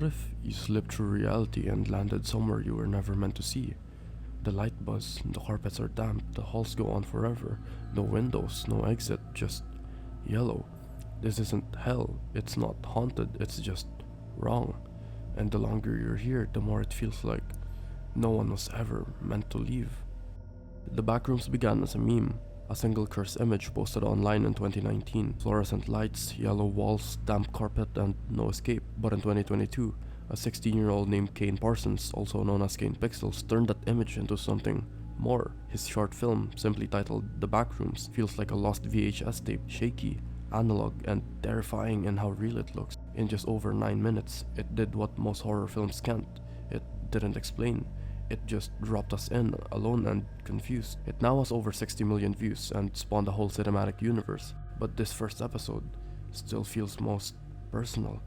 if you slipped through reality and landed somewhere you were never meant to see? The light buzz, the carpets are damp, the halls go on forever, no windows, no exit, just yellow. This isn't hell, it's not haunted, it's just wrong. And the longer you're here, the more it feels like no one was ever meant to leave. The Backrooms began as a meme, a single cursed image posted online in 2019. Fluorescent lights, yellow walls, damp carpet, and no escape. But in 2022, a 16-year-old named Kane Parsons, also known as Kane Pixels, turned that image into something more. His short film, simply titled The Backrooms, feels like a lost VHS tape, shaky, analog, and terrifying in how real it looks. In just over 9 minutes, it did what most horror films can't. It didn't explain. It just dropped us in, alone and confused. It now has over 60 million views and spawned a whole cinematic universe. But this first episode still feels most personal.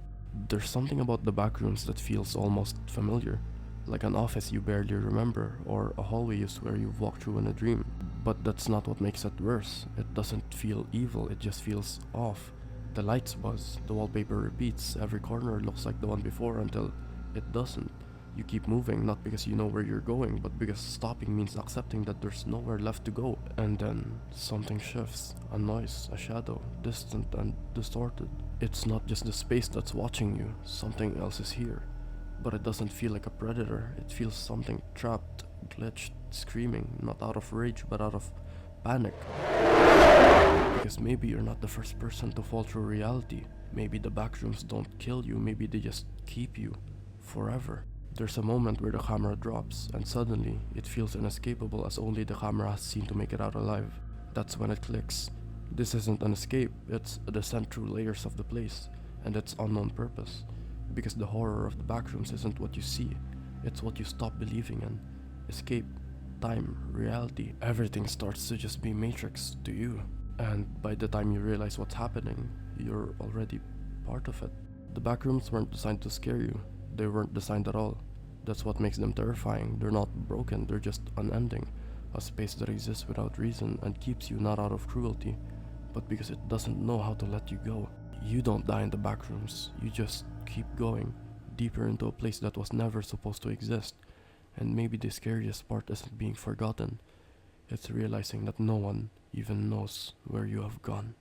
There's something about the Backrooms that feels almost familiar, like an office you barely remember, or a hallway you swear you've walked through in a dream. But that's not what makes it worse. It doesn't feel evil, it just feels off. The lights buzz, the wallpaper repeats, every corner looks like the one before until it doesn't. You keep moving, not because you know where you're going, but because stopping means accepting that there's nowhere left to go. And then something shifts. A noise, a shadow, distant and distorted. It's not just the space that's watching you, something else is here. But it doesn't feel like a predator, it feels something trapped, glitched, screaming, not out of rage but out of panic. Because maybe you're not the first person to fall through reality. Maybe the Backrooms don't kill you, maybe they just keep you forever. There's a moment where the camera drops, and suddenly it feels inescapable as only the camera has seen to make it out alive. That's when it clicks. This isn't an escape, it's a descent through layers of the place, and its unknown purpose. Because the horror of the Backrooms isn't what you see, it's what you stop believing in. Escape, time, reality, everything starts to just be Matrix to you. And by the time you realize what's happening, you're already part of it. The Backrooms weren't designed to scare you. They weren't designed at all. That's what makes them terrifying. They're not broken, they're just unending. A space that exists without reason and keeps you not out of cruelty, but because it doesn't know how to let you go. You don't die in the Backrooms, you just keep going, deeper into a place that was never supposed to exist. And maybe the scariest part isn't being forgotten, it's realizing that no one even knows where you have gone.